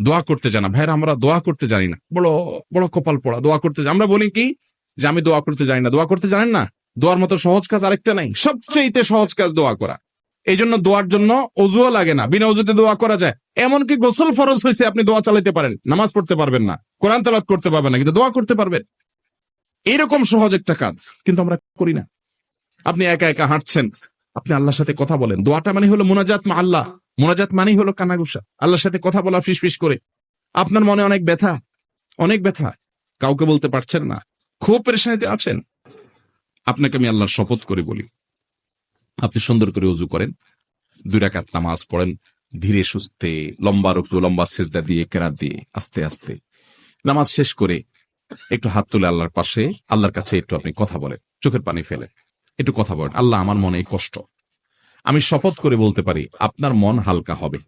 দোয়া করতে জানা। ভাইরা আমরা দোয়া করতে জানি না, বড় বড় কপাল পড়া। দোয়া করতে আমরা বলি কি যে আমি দোয়া করতে জানি না। দোয়া করতে জানেন না? দোয়ার মতো সহজ কাজ আরেকটা নাই, সবচেয়ে সহজ কাজ দোয়া করা। এই জন্য দোয়ার জন্য অজুও লাগে না, বিনা অজুতে দোয়া করা যায়। এমনকি গোসল ফরজ হয়েছে, আপনি দোয়া চালাতে পারেন, নামাজ পড়তে পারবেন না, কোরআন তেলাওয়াত করতে পারবেন না, কিন্তু দোয়া করতে পারবেন। এরকম সহজ একটা কাজ কিন্তু আমরা করি না। আপনি একা একা হাঁটছেন, আপনি আল্লাহর সাথে কথা বলেন। দোয়াটা মানে হলো মুনাজাত মা আল্লাহ। মুনাজাত মানেই হলো কানাগুসা, আল্লাহর সাথে কথা বলা, ফিস করে। আপনার মনে অনেক ব্যথা, অনেক ব্যথা, কাউকে বলতে পারছেন না, খুব পেরেশানিতে আছেন। আপনাকে আমি আল্লাহর শপথ করে বলি, আপনি সুন্দর করে ওযু করেন, 2 রাকাত নামাজ পড়েন, ধীরে সুস্থে, লম্বা রুকু, লম্বা সিজদা দিয়ে, কেরাত দিয়ে, আস্তে আস্তে নামাজ শেষ করে একটু হাত তুলে আল্লাহর পাশে, আল্লাহর কাছে একটু আপনি কথা বলেন, চোখের পানি ফেলে একটু কথা বলেন। আল্লাহ, আমার মনে এই কষ্ট, আমি শপথ করে বলতে পারি আপনার মন হালকা হবে।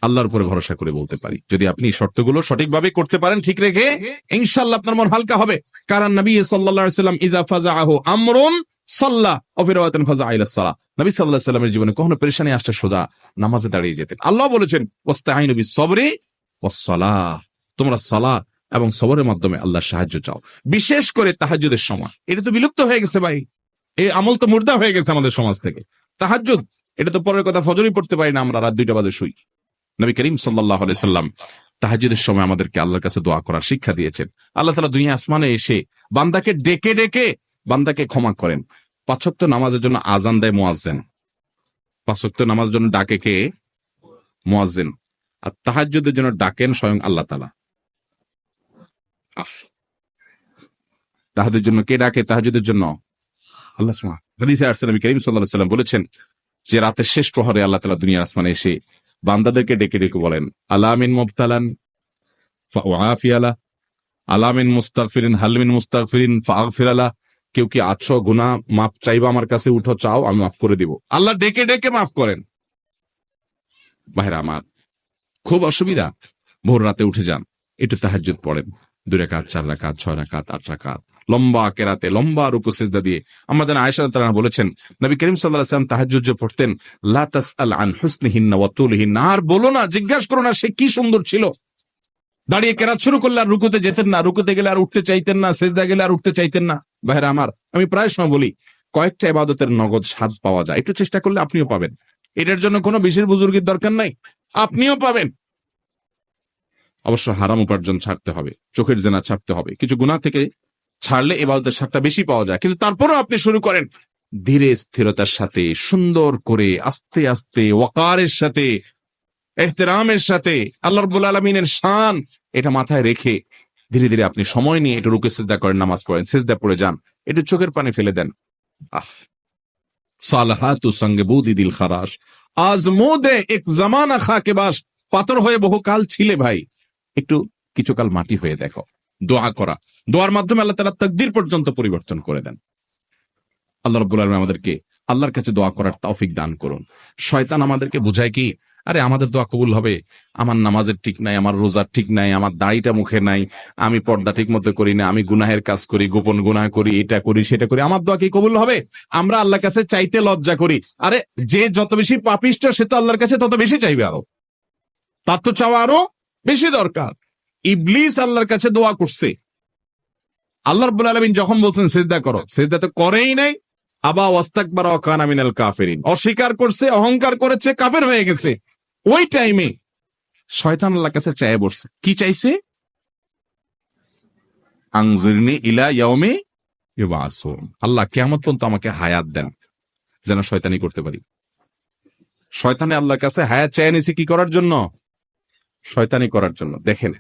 আল্লাহর উপরে ভরসা করে বলতে পারি, যদি আপনি শর্তগুলো সঠিকভাবে করতে পারেন, ঠিক রেখে, ইনশাআল্লাহ আপনার মন হালকা হবে। কারণ নবী সাল্লাল্লাহু আলাইহি ওয়াসাল্লাম ইজা ফাজাআহু আমরুন সাল্লা ওয়া ফি রাওয়াতিন ফাজাআ ইলা সালাহ, নবী সাল্লাল্লাহু আলাইহি ওয়াসাল্লামের জীবনে কখনো পেরেশানি আসছে সোজা নামাজে দাঁড়িয়ে যেতেন। আল্লাহ বলেছেন ওয়াস্তাঈনু বিস সাবরি ওয়াস সালাহ, তোমরা সালাত এবং সবরের মাধ্যমে আল্লাহর সাহায্য চাও, বিশেষ করে তাহাজ্জুদের সময়। এটা তো বিলুপ্ত হয়ে গেছে ভাই, এই আমল তো মুর্দা হয়ে গেছে আমাদের সমাজ থেকে। তাহাজ্জুদ, এটা তো পরের কথা, ফজরই পড়তে পারি না আমরা, রাত 2টা বাজে শুই। নবী করিম সাল্লাল্লাহু আলাইহি সাল্লাম তাহাজ্জুদের সময় আমাদেরকে আল্লাহর কাছে দোয়া করার শিক্ষা দিয়েছেন। আল্লাহ তাআলা দুনিয়া আসমানে এসে বান্দাকে ডেকে ডেকে বান্দাকে ক্ষমা করেন। 5 ওয়াক্ত নামাজের জন্য আযান দেয় মুয়াজ্জিন, 5 ওয়াক্ত নামাজের জন্য ডাকে কে? মুয়াজ্জিন। আর তাহাজ্জুদের জন্য ডাকেন স্বয়ং আল্লাহ তাআলা। তাহাজ্জুদের জন্য কে ডাকে? তাহাজ্জুদের জন্য আল্লাহ সুবহানাহু। হাদিসে আসছে নবী করিম সাল্লাল্লাহু আলাইহি সাল্লাম বলেছেন যে রাতের শেষ প্রহরে আল্লাহ তাআলা দুনিয়ার আসমানে এসে বান্দাদেরকে ডেকে ডেকে বলেন, আলা মিন মুবতালান ফাউআফিয়ালা, আলা মিন মুস্তাগফিরিন হাল মিন মুস্তাগফিরিন ফাগফিরালা, কেউ কি আছো গুনাহ মাফ চাইবা আমার কাছে, উঠো চাও, আমি মাফ করে দিব। আল্লাহ ডেকে ডেকে মাফ করেন। ভাইরা আমার, খুব অসুবিধা, ভোর রাতে উঠে যান, একটু তাহাজ্জুদ পড়েন, 2 রাকাত, 4 রাকাত, 6 রাকাত, 8 রাকাত, লম্বা কেরাতে, লম্বা রুকু সিজদা দিয়ে। আমরা জানি আয়েশা রাদিয়াল্লাহু আনহা বলেছেন নবী করিম সাল্লাল্লাহু আলাইহি ওয়াসাল্লাম তাহাজ্জুদ যে পড়তেন, লা তাসআল আন হুসনিহিন্না ওয়া তুলিহিন্না, আর বলো না, জিজ্ঞাসা করো না সে কি সুন্দর ছিল। দাঁড়িয়ে কেরাত শুরু করলে আর রুকুতে যেতেন না, রুকুতে গেলে আর উঠতে চাইতেন না, সিজদা গেলে আর উঠতে চাইতেন না। ভাইরা আমার, আমি প্রায় সময় বলি, কয়েকটা ইবাদতের নগদ স্বাদ পাওয়া যায়, একটু চেষ্টা করলে আপনিও পাবেন। এটার জন্য কোনো বিশেষ বুজুর্গের দরকার নাই, আপনিও পাবেন। অবশ্য হারাম উপার্জন ছাড়তে হবে, চোখের জেনা ছাড়তে হবে, কিছু গুনাহ থেকে ছাড়লে ইবাদতের স্বাদটা বেশি পাওয়া যায়। কিন্তু তারপরেও আপনি শুরু করেন ধীরে স্থিরতার সাথে, সুন্দর করে, আস্তে আস্তে, ওয়াকারের সাথে, ইহতিরামের সাথে, আল্লাহ রাব্বুল আলামিনের শান এটা মাথায় রেখে ধীরে ধীরে আপনি সময় নিয়ে একটু রুকু সিজদা করেন, নামাজ পড়েন, সিজদা পড়ে যান, একটু চোখের পানি ফেলে দেন। সালাহাতু সঙ্গে বুদি দিল খারাস, আজ মোদে এক জামানা খাকে বাস, পাথর হয়ে বহুকাল ছিলে ভাই, একটু কিছুকাল মাটি হয়ে দেখো। দোয়া করা, দোয়ার মাধ্যমে আল্লাহ তাআলা তাকদীর পর্যন্ত পরিবর্তন করে দেন। আল্লাহ রাব্বুল আলামিন আমাদেরকে আল্লাহর কাছে দোয়া করার তৌফিক দান করুন। শয়তান আমাদেরকে বোঝায় কি, আরে আমাদের দোয়া কবুল হবে, আমার নামাজের ঠিক নাই, আমার রোজার ঠিক নাই, আমার দাড়িটা মুখে নাই, আমি পর্দা ঠিক মতো করি না, আমি গুনাহের কাজ করি, গোপন গুনাহ করি, এটা করি সেটা করি, আমার দোয়া কি কবুল হবে? আমরা আল্লাহর কাছে চাইতে লজ্জা করি। আরে যে যত বেশি পাপিষ্ঠ সে তো আল্লাহর কাছে তত বেশি চাইবে, আরো তার তো চাওয়া আরো বেশি দরকার। ইবলিস আল্লাহর কাছে দোয়া করছে, আল্লাহ রাব্বুল আলামিন যখন বলছেন সিজদা করো, সিজদা তো করেই নাই। আবা ওয়াস্তাকবারা ওয়া কানা মিনাল কাফিরিন, অস্বীকার করছে, অহংকার করেছে, কাফের হয়ে গেছে। ওই টাইমে শয়তান আল্লাহর কাছে চায় বসছে, কি চাইছে? আনজিরনি ইলা ইয়াউমি ইউবাসুন, আল্লাহ কিয়ামত পর্যন্ত আমাকে হায়াত দেন, যেন শয়তানি করতে পারি। শয়তানে আল্লাহর কাছে হায়াত চেয়ে নিছে কি করার জন্য? শয়তানি করার জন্য। দেখেন,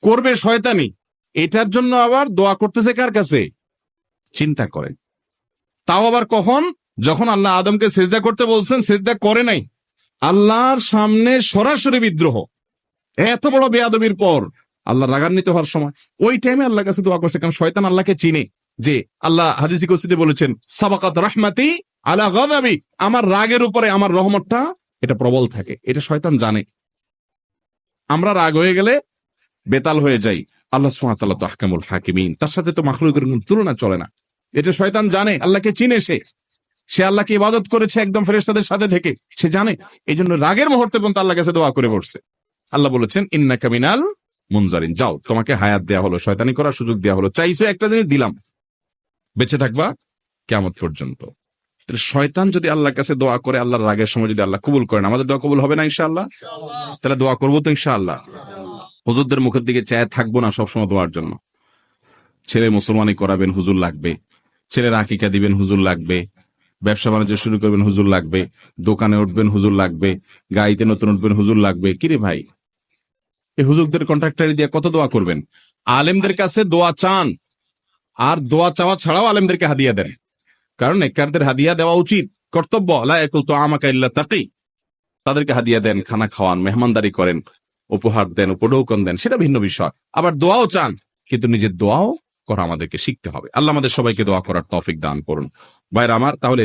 করবে শয়তানি, এটার জন্য আবার দোয়া করতেছে কার কাছে? চিন্তা করেন। তাও আবার কখন? যখন আল্লাহ আদমকে সিজদা করতে বলছেন, সিজদা করে নাই, আল্লাহর সামনে সরাসরি বিদ্রোহ, এত বড় বেয়াদবির পর আল্লাহ রাগান্বিত হওয়ার সময়, ওই টাইমে আল্লাহর কাছে দোয়া করছে। কারণ শয়তান আল্লাহকে চিনে, যে আল্লাহ হাদিসে কুদসিতে বলেছেন, সাবাকাত রাহমাতি আলা গাযাবি, আমার রাগের উপরে আমার রহমতটা এটা প্রবল থাকে, এটা শয়তান জানে। আমরা রাগ হয়ে গেলে বেতাল হয়ে যাই, আল্লাহ সুবহানাহু ওয়া তাআলা তো আহকামুল হাকিমিন, তার সাথে তো মাখলুকের কোনো তুলনা চলে না। এটা শয়তান জানে, আল্লাহকে চিনে, সে আল্লাহকে ইবাদত করেছে একদম ফেরেশতাদের সাথে থেকে, সে জানে। এই জন্য রাগের মুহূর্তে পর্যন্ত আল্লাহর কাছে দোয়া করে বসছে। আল্লাহ বলেছেন ইন্নাকা মিনাল মুনজারিন, যাও তোমাকে হায়াত দেয়া হলো, শয়তানি করার সুযোগ দেয়া হলো, চাইছো একটা জিনিস দিলাম, বেঁচে থাকবা কিয়ামত পর্যন্ত। তাহলে শয়তান যদি আল্লাহর কাছে দোয়া করে, আল্লাহর রাগের সময় যদি আল্লাহ কবুল করেন, আমাদের দোয়া কবুল হবে না ইনশাআল্লাহ? তাহলে দোয়া করবো তো ইনশাআল্লাহ। হুজুরদের মুখের দিকে চেয়ে থাকবো না সবসময় দোয়ার জন্য। ছেলে মুসলমানি করাবেন, হুজুর লাগবে। ছেলের আকিকা দিবেন, হুজুর লাগবে। ব্যবসা বাণিজ্য শুরু করবেন, হুজুর লাগবে। দোকানে উঠবেন, হুজুর লাগবে। গাড়িতে নতুন উঠবেন, হুজুর লাগবে। কিরে ভাই, এই হুজুরদের কন্ট্রাক্টারি দিয়ে কত দোয়া করবেন? আলেমদের কাছে দোয়া চান, আর দোয়া চাওয়া ছাড়াও আলেমদেরকে হাদিয়া দেন। কারণ নেককারদের হাদিয়া দেওয়া উচিত, কর্তব্য। লা ইয়াকুলতু আমাকা ইল্লা তাকি, তাদেরকে হাদিয়া দেন, খানা খাওয়ান, মেহমানদারি করেন, উপহার দেন, উপঢৌকন দেন, সেটা ভিন্ন বিষয়। আবার দোয়াও চান, কিন্তু নিজের দোয়াও করা আমাদেরকে শিখতে হবে। আল্লাহ আমাদের সবাইকে দোয়া করার তৌফিক দান করুন। ভাইরা আমার, তাহলে